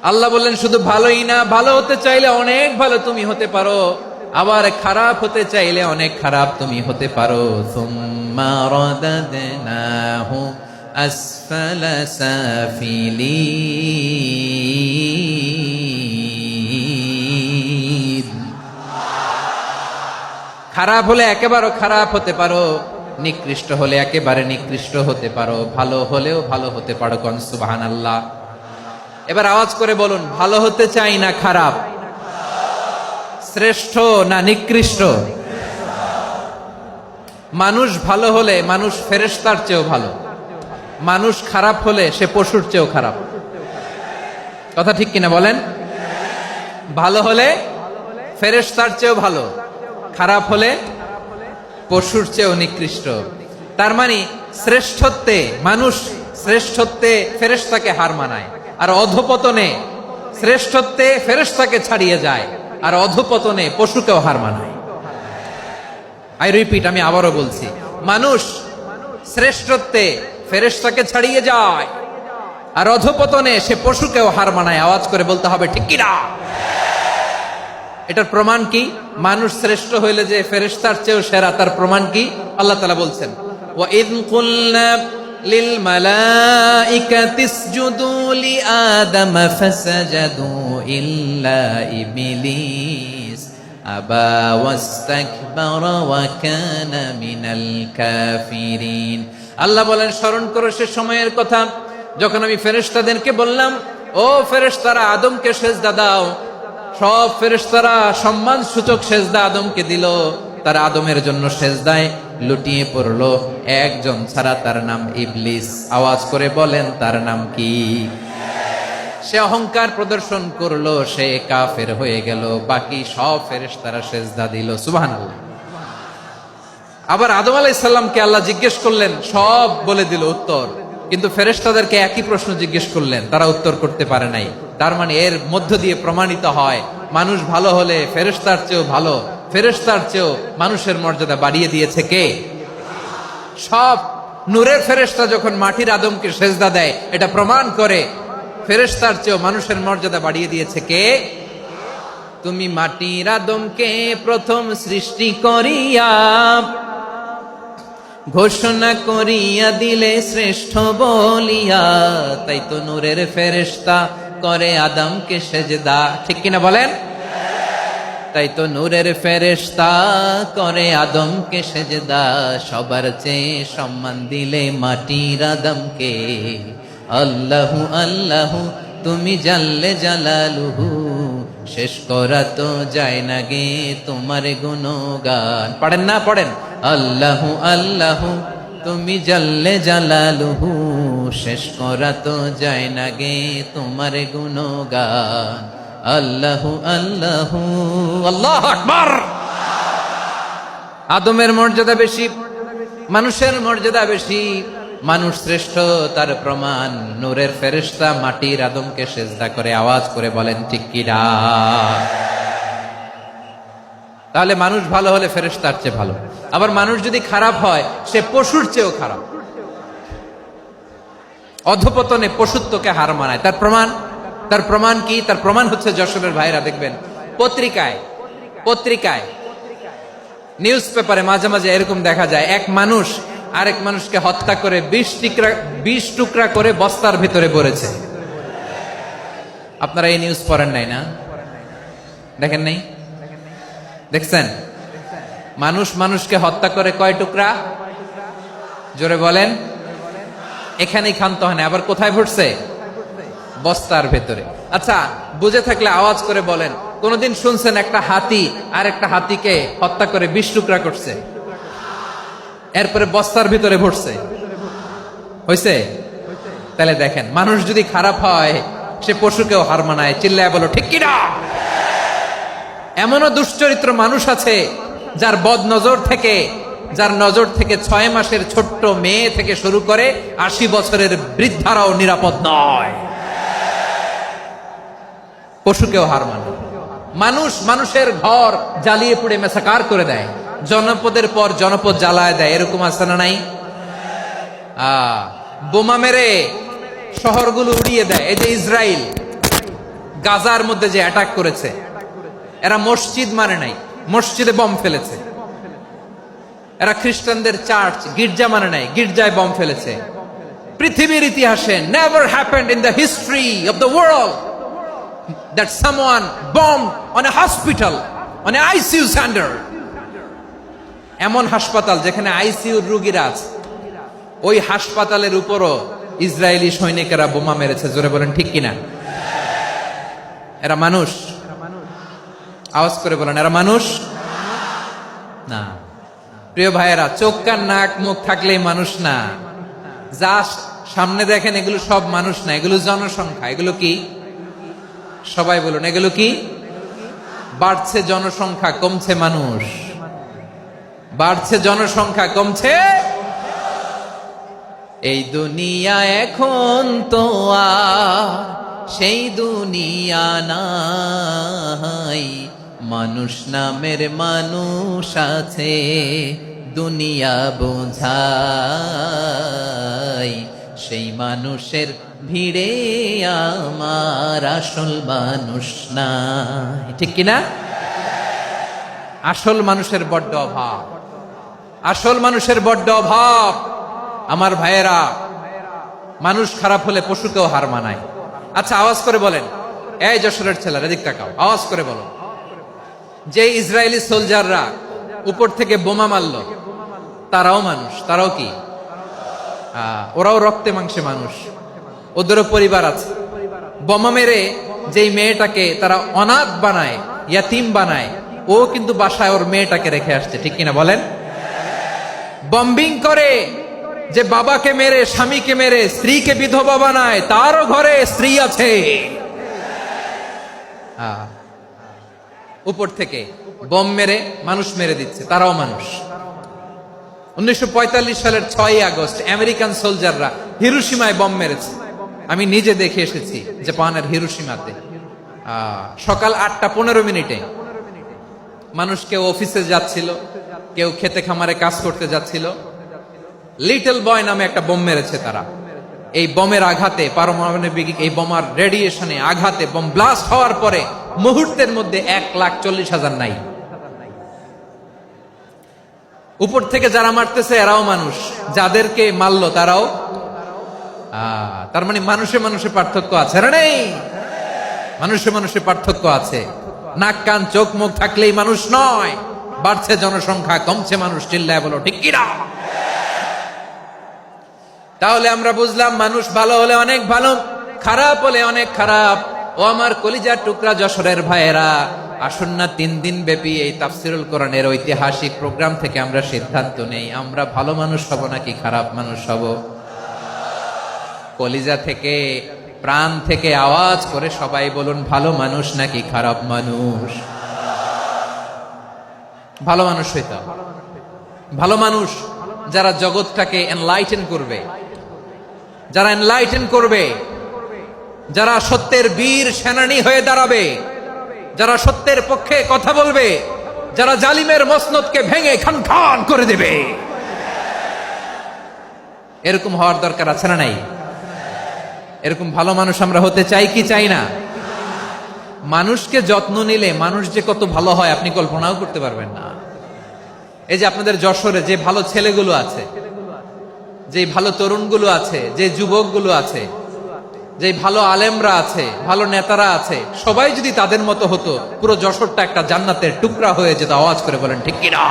আল্লাহ বললেন শুধু ভালোই না, ভালো হতে চাইলে অনেক ভালো তুমি হতে পারো, আবার খারাপ হতে চাইলে অনেক খারাপ তুমি হতে পারো। সুম্মা রাদাদনাহু আসফালা সাফিলিন। খারাপ হলে একেবারে খারাপ হতে পারো, নিকৃষ্ট হলে একেবারে নিকৃষ্ট হতে পারো, ভালো হলেও ভালো হতে পারো। কোন সুবহানাল্লাহ। এবার আওয়াজ করে বলুন, ভালো হতে চাই না খারাপ, শ্রেষ্ঠ না নিকৃষ্ট? মানুষ ভালো হলে মানুষ ফেরেশতার চেয়েও ভালো, মানুষ খারাপ হলে সে পশুর চেয়েও খারাপ। কথা ঠিক কিনা বলেন? ভালো হলে ফেরেশতার চেয়েও ভালো, খারাপ হলে পশুর চেয়েও নিকৃষ্ট। তার মানে শ্রেষ্ঠত্বে মানুষ, শ্রেষ্ঠত্বে ফেরেশতাকে হার মানায়, আর অধপতনে শ্রেষ্ঠত্বে ফেরেশতাকে ছাড়িয়ে যায়, আর অধপতনে পশুকেও হার মানায়। আই রিপিট, আমি আবারও বলছি, মানুষ শ্রেষ্ঠত্বে ফেরেশতাকে ছাড়িয়ে যায়, আর অধপতনে সে পশুকেও হার মানায়। আওয়াজ করে বলতে হবে ঠিক কি না? এটার প্রমাণ কি? মানুষ শ্রেষ্ঠ হইলে যে ফেরেশতার চেয়েও সেরা, তার প্রমাণ কি? আল্লাহ তাআলা বলছেন, ওয়া ইয কুলনা লিল মালাইকাতি ইসজুদু লি আদম ফাসাজাদু ইল্লা ইবলিস আবা ওয়াস্তাকবারা ওয়া কানা মিনাল কাফিরিন। আল্লাহ বলেন, স্মরণ করো সে সময়ের কথা যখন আমি ফেরেশতাদেরকে বললাম, ও ফেরেশতারা আদমকে সেজদা দাও। সব ফেরেশতারা সম্মান সূচক সেজদা আদমকে দিল, তারা আদমের জন্য সেজদায় লুটিয়ে পড়লো, একজন ছাড়া, তার নাম ইবলিস। আওয়াজ করে বলেন, তার নাম কি? সে অহংকার প্রদর্শন করলো, সে কাফের হয়ে গেল, বাকি সব ফেরেশতারা সেজদা দিল। সুবহানাল্লাহ। আবার আদম আলাইহিস সালামকে আল্লাহ জিজ্ঞেস করলেন, সব বলে দিল উত্তর, কিন্তু ফেরেশতাদেরকে একই প্রশ্ন জিজ্ঞেস করলেন, তারা উত্তর করতে পারে নাই। তার মানে এর মধ্য দিয়ে প্রমাণিত হয়, মানুষ ভালো হলে ফেরেশতার চেয়েও ভালো, ফেরেশতার চেয়েও মানুষের মর্যাদা বাড়িয়ে দিয়েছে কে? সব নূরের ফেরেশতা যখন মাটির আদমকে সেজদা দেয়, এটা প্রমাণ করে ফেরেশতার চেয়েও মানুষের মর্যাদা বাড়িয়ে দিয়েছে কে? তুমি মাটির আদমকে প্রথম সৃষ্টি করিয়া ঘোষণা করিয়া দিলে শ্রেষ্ঠ বলিয়া, তাই তো নূরের ফেরেশতা করে আদমকে সেজদা। ঠিক কিনা বলেন? তাই তো নূরের ফেরেশতা করে আদমকে সেজদা, সবার চেয়ে সম্মান দিলে মাটির আদমকে। আল্লাহু আল্লাহু তুমি জাল্লে জালালুহু, শেষ করা তো যায় না গে তোমার গুণগান। পড়েন না? পড়েন। আল্লাহু আল্লাহু তুমি জাল্লে জালালুহু, শেষ করা তো যায় না গে তোমার গুণগান। আল্লাহু আল্লাহু। আল্লাহু আকবার। আদমের মর্যাদা বেশি, মানুষের মর্যাদা বেশি, মানুষ শ্রেষ্ঠ, তার প্রমাণ নূরের ফেরেশতা মাটির আদমকে সেজদা করে। আওয়াজ করে বলেন ঠিক কি না? তাহলে মানুষ ভালো হলে ফেরেশতার চেয়ে ভালো, আবার মানুষ যদি খারাপ হয় সে পশুর চেয়েও খারাপ, অধপতনে পশুত্বকে হার মানায়। তার প্রমাণ, তার প্রমাণ কি? তার প্রমাণ হচ্ছে, যশোরের ভাইরা দেখবেন পত্রিকায় নিউজ পেপারে মাঝে মাঝে এরকম দেখা যায়, এক মানুষ আরেক মানুষকে হত্যা করে 20 টুকরা করে বস্তার ভিতরে ভরেছে। আপনারা এই নিউজ পড়েন নাই না? দেখেন নাই? দেখছেন? মানুষ মানুষকে হত্যা করে কয় টুকরা? জোরে বলেন। এখানেই ক্ষান্ত হয় না, আবার কোথায় ভরছে? বস্তার ভেতরে। আচ্ছা, বুঝে থাকলে আওয়াজ করে বলেন, কোনদিন শুনছেন একটা হাতি আর একটা হাতিকে হত্যা করে 20 টুকরা করছে, এরপরে বস্তার ভিতরে ভরছে? হইছে? তাহলে দেখেন, মানুষ যদি খারাপ হয় সে পশুকেও হার মানায়। চিল্লায় বলো ঠিক কি না? এমনও দুশ্চরিত্র মানুষ আছে যার যার নজর থেকে 6 মাসের ছোট্ট মেয়ে থেকে শুরু করে 80 বছরের বৃদ্ধারাও নিরাপদ নয়। পশুকেও হার মানে। মানুষ মানুষের ঘর জ্বালিয়ে পুড়ে মেসাকার করে দেয়, জনপদের পর জনপদ জ্বালায় দেয়, এরকম আছে না নাই? বোমা মেরে শহরগুলো উড়িয়ে দেয়। এই যে ইসরায়েল, গাজার মধ্যে যে অ্যাটাক করেছে, এরা মসজিদ মানে নাই, মসজিদে বম ফেলেছে। এরা খ্রিস্টানদের চার্চ, গির্জা মানে নাই, গির্জায় বম ফেলেছে। পৃথিবীর ইতিহাসে never happened in the history of the world that someone bombed on a hospital, on a ICU center. এমন হাসপাতাল যেখানে আইসিইউ রোগীরা আছে, ওই হাসপাতালের উপরও ইসরায়েলি সৈনিকেরা বোমা মেরেছে। জোরে বলেন ঠিক কিনা? এরা মানুষ? আওয়াজ করে বলেন, এরা মানুষ না। প্রিয় ভাইয়েরা, চোখ কান নাক মুখ থাকলেই মানুষ না। যা সামনে দেখেন এগুলো সব মানুষ না, এগুলো জনসংখ্যা। এগুলো কি? সবাই বলুন, এগুলো কি? বাড়ছে জনসংখ্যা, কমছে মানুষ। বাড়ছে জনসংখ্যা, কমছে। এই দুনিয়া এখন তো আর সেই দুনিয়া নাই, মানুষ নামের মানুষ আছে, দুনিয়া বোঝাই, সেই মানুষের ভিড়ে আমার আসল মানুষ নাই। ঠিক কিনা? আসল মানুষের বড্ড অভাব, আসল মানুষের বড্ড অভাব। আমার ভাইয়েরা, মানুষ খারাপ হলে পশুকেও হার মানায়। আচ্ছা, আওয়াজ করে বলেন, এই যশোরের ছেলেরা এদিক তাকাও, আওয়াজ করে বলো, যে ইসরায়েলি সোলজাররা উপর থেকে বোমা মারলো, তারাও মানুষ? তারাও কি? ওরাও রক্তে মাংসে মানুষ, ওদেরও পরিবার আছে। বোমা মেরে যেই মেয়েটাকে তারা অনাথ বানায়, ইয়াতিম বানায়, ও কিন্তু বাসায় ওর মেয়েটাকে রেখে আসছে। ঠিক কিনা বলেন? বম্বিং করে যে বাবাকে মেরে, স্বামীকে মেরে স্ত্রীকে বিধবা বানায়, তারও ঘরে স্ত্রী আছে। উপর থেকে বম মেরে মানুষ মেরে দিচ্ছে, তারাও মানুষ। 1945 সালের 6ই আগস্ট আমেরিকান সোলজাররা হিরোশিমায় বম মেরেছে। আমি নিজে দেখে এসেছি জাপানের হিরোশিমাতে। সকাল 8:15 মানুষ কেউ অফিসে যাচ্ছিল, কেউ খেতে খামারে কাজ করতে যাচ্ছিল। লিটল বয় নামে একটা বোম মেরেছে তারা। এই বোমের আঘাতে, পারমাণবিক এই বোমার রেডিয়েশনে আঘাতে বোম ব্লাস্ট হওয়ার পরে মুহূর্তের মধ্যে 1,40,000 নাই। উপর থেকে যারা মারতেছে এরাও মানুষ, যাদেরকে মারলো তারাও। তার মানে মানুষে মানুষে পার্থক্য আছে না? নেই? মানুষে মানুষে পার্থক্য আছে। নাক কান চোখ মুখ থাকলেই মানুষ নয়। বাড়ছে জনসংখ্যা, কমছে মানুষ। চিল্লায় বলো ঠিক কিনা? তাহলে আমরা বুঝলাম, মানুষ ভালো হলে অনেক ভালো, খারাপ হলে অনেক খারাপ। ও আমার কলিজার টুকরা যশোরের ভাইয়েরা, আসুন না 3 দিন ব্যাপী এই তাফসিরুল কোরআনের ঐতিহাসিক প্রোগ্রাম থেকে আমরা সিদ্ধান্ত নেই, আমরা ভালো মানুষ হব নাকি খারাপ মানুষ হব। কলিজা থেকে, প্রাণ থেকে আওয়াজ করে সবাই বলুন, ভালো মানুষ নাকি খারাপ মানুষ? ভালো মানুষ হইতে হবে। ভালো মানুষ যারা জগৎটাকে এনলাইটেন করবে, যারা এনলাইটেন করবে, যারা সত্যের বীর সেনানী হয়ে দাঁড়াবে, যারা সত্যের পক্ষে কথা বলবে, যারা জালিমের মসনদকে ভেঙে খান খান করে দেবে। এরকম হওয়ার দরকার আছে না নাই? এরকম ভালো মানুষ আমরা হতে চাই কি চাই না? মানুষকে যত্ন নিলে মানুষ যে কত ভালো হয় আপনি কল্পনাও করতে পারবেন না। এই যে আপনাদের যশোরে যে ভালো ছেলেগুলো আছে, যে ভালো তরুণগুলো আছে, যে যুবকগুলো আছে, যে ভালো আলেমরা আছে, ভালো নেতারা আছে, সবাই যদি তাদের মতো হতো, পুরো যশোরটা একটা জান্নাতের টুকরা হয়ে যেত। আওয়াজ করে বলেন ঠিক কিনা?